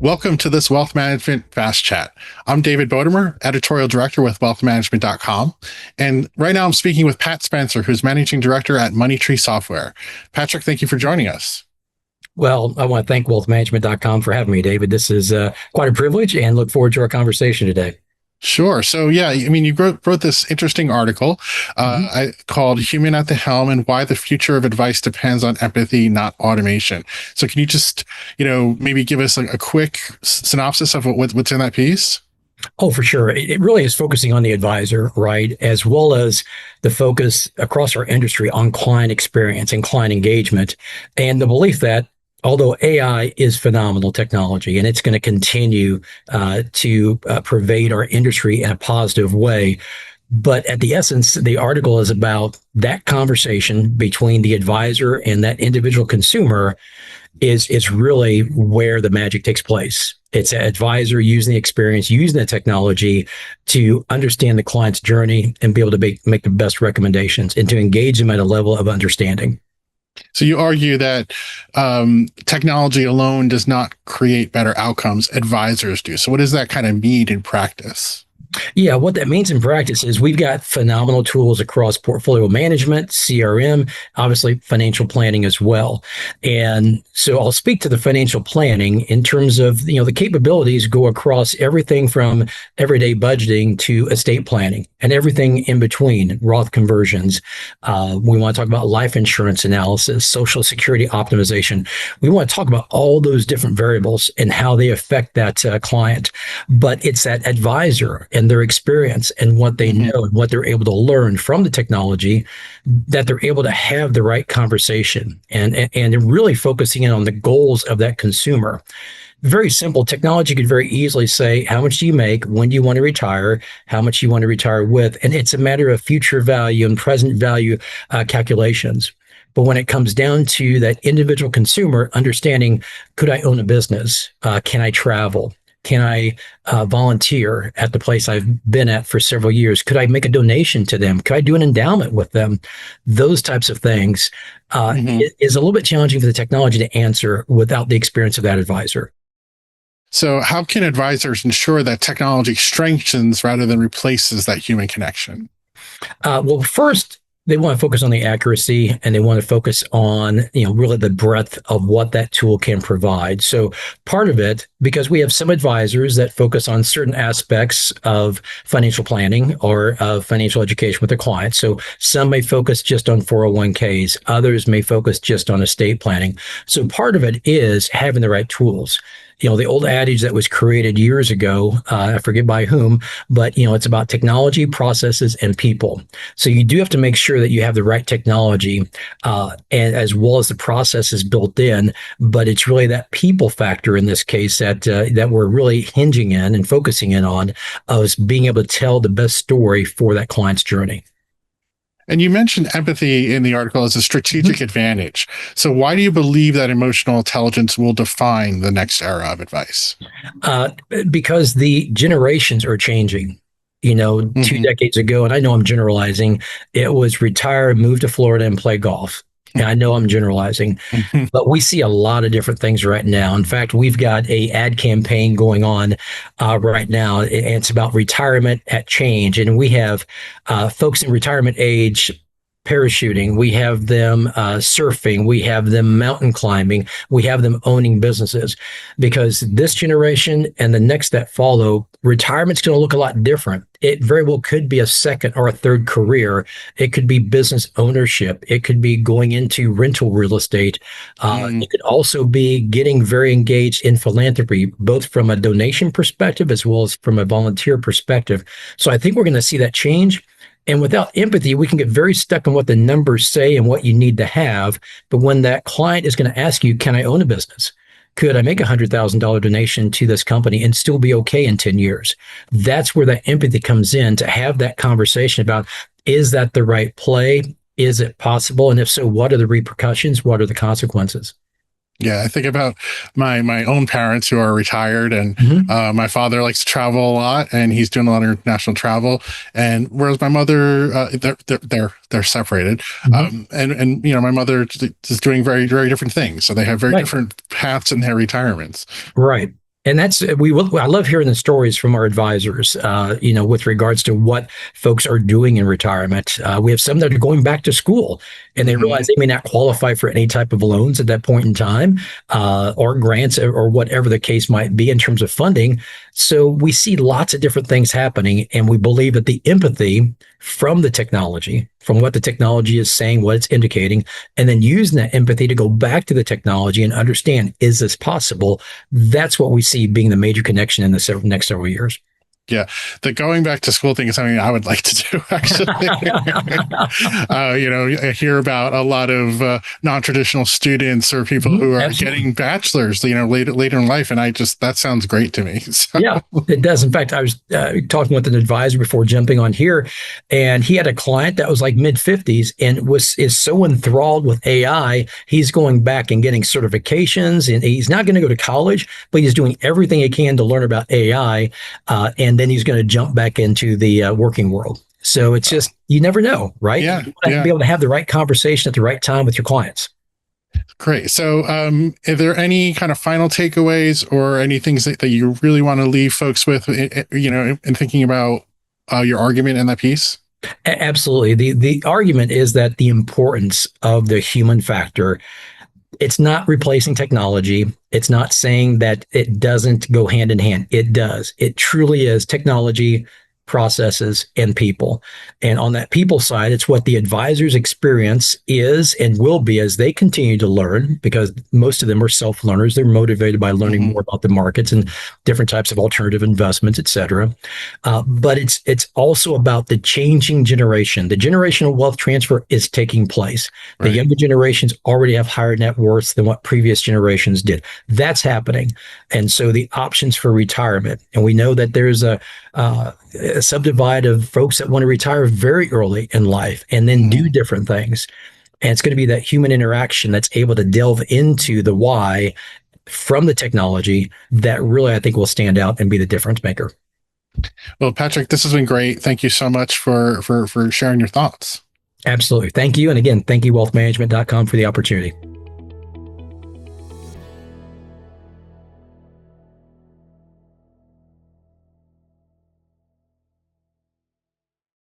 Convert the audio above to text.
Welcome to this Wealth Management Fast Chat. I'm David Bodemer, Editorial Director with wealthmanagement.com. And right now I'm speaking with Pat Spencer, who's Managing Director at MoneyTree Software. Patrick, thank you for joining us. Well, I want to thank wealthmanagement.com for having me, David. This is quite a privilege and look forward to our conversation today. Sure. So, yeah, I mean, you wrote this interesting article called Human at the Helm and Why the Future of Advice Depends on Empathy, Not Automation. So can you just, maybe give us a quick synopsis of what's in that piece? Oh, for sure. It really is focusing on the advisor, right? As well as the focus across our industry on client experience and client engagement, and the belief that although AI is phenomenal technology and it's going to continue to pervade our industry in a positive way, but at the essence, the article is about that conversation between the advisor and that individual consumer is really where the magic takes place. It's an advisor using the experience, using the technology to understand the client's journey and be able to make the best recommendations and to engage them at a level of understanding. So you argue that technology alone does not create better outcomes, advisors do. So what does that kind of mean in practice? Yeah, what that means in practice is we've got phenomenal tools across portfolio management, CRM, obviously financial planning as well. And so I'll speak to the financial planning in terms of, the capabilities go across everything from everyday budgeting to estate planning and everything in between, Roth conversions. We want to talk about life insurance analysis, Social Security optimization. We want to talk about all those different variables and how they affect that client. But it's that advisor and their experience and what they know and what they're able to learn from the technology that they're able to have the right conversation and really focusing in on the goals of that consumer. Very simple. Technology could very easily say, how much do you make? When do you want to retire? How much you want to retire with? And it's a matter of future value and present value calculations. But when it comes down to that individual consumer understanding, could I own a business? Can I travel? Can I volunteer at the place I've been at for several years? Could I make a donation to them? Could I do an endowment with them? Those types of things is a little bit challenging for the technology to answer without the experience of that advisor. So how can advisors ensure that technology strengthens rather than replaces that human connection? Well, first, they want to focus on the accuracy and they want to focus on, really the breadth of what that tool can provide. So part of it, because we have some advisors that focus on certain aspects of financial planning or of financial education with their clients. So some may focus just on 401ks, others may focus just on estate planning. So part of it is having the right tools. The old adage that was created years ago, I forget by whom, but, it's about technology, processes, and people. So you do have to make sure that you have the right technology and as well as the processes built in, but it's really that people factor in this case that we're really hinging in and focusing in on us being able to tell the best story for that client's journey. And you mentioned empathy in the article as a strategic advantage. So why do you believe that emotional intelligence will define the next era of advice? Because the generations are changing. 2 decades ago, and I know I'm generalizing, it was retire, move to Florida and play golf. And I know I'm generalizing, but we see a lot of different things right now. In fact, we've got a ad campaign going on right now. It's about retirement at change. And we have folks in retirement age parachuting, we have them surfing, we have them mountain climbing, we have them owning businesses, because this generation and the next that follow, retirement's going to look a lot different. It very well could be a second or a third career. It could be business ownership. It could be going into rental real estate. It could also be getting very engaged in philanthropy, both from a donation perspective as well as from a volunteer perspective. So I think we're going to see that change. And without empathy, we can get very stuck on what the numbers say and what you need to have. But when that client is going to ask you, can I own a business? Could I make a $100,000 donation to this company and still be okay in 10 years? That's where that empathy comes in, to have that conversation about, is that the right play? Is it possible? And if so, what are the repercussions? What are the consequences? Yeah, I think about my own parents who are retired, and my father likes to travel a lot, and he's doing a lot of international travel. And whereas my mother, they're separated, and my mother is doing very, very different things. So they have very different paths in their retirements. Right. And that's I love hearing the stories from our advisors, with regards to what folks are doing in retirement. We have some that are going back to school, and they realize they may not qualify for any type of loans at that point in time, or grants, or whatever the case might be in terms of funding. So we see lots of different things happening, and we believe that the empathy from the technology, from what the technology is saying, what it's indicating, and then using that empathy to go back to the technology and understand, is this possible? That's what we see being the major connection in the next several years. Yeah, the going back to school thing is something I would like to do, actually. I hear about a lot of non-traditional students or people who are Absolutely. getting bachelors, later in life. And that sounds great to me. So. Yeah, it does. In fact, I was talking with an advisor before jumping on here, and he had a client that was like mid-50s and is so enthralled with AI, he's going back and getting certifications, and he's not going to go to college, but he's doing everything he can to learn about AI, and then he's going to jump back into the working world. So it's just, you never know, right? Yeah, You have to be able to have the right conversation at the right time with your clients. Great. So, are there any kind of final takeaways or any things that you really want to leave folks with, in thinking about your argument in that piece? Absolutely. The argument is that the importance of the human factor, it's not replacing technology. It's not saying that it doesn't go hand in hand. It does. It truly is technology, processes, and people. And on that people side, it's what the advisor's experience is and will be as they continue to learn, because most of them are self-learners. They're motivated by learning more about the markets and different types of alternative investments, et cetera. But it's also about the changing generation. The generational wealth transfer is taking place. The younger generations already have higher net worths than what previous generations did. That's happening. And so the options for retirement, and we know that there's a subdivide of folks that want to retire very early in life and then do different things. And it's going to be that human interaction that's able to delve into the why from the technology that really, I think, will stand out and be the difference maker. Well, Patrick, this has been great. Thank you so much for sharing your thoughts. Absolutely. Thank you. And again, thank you, wealthmanagement.com, for the opportunity.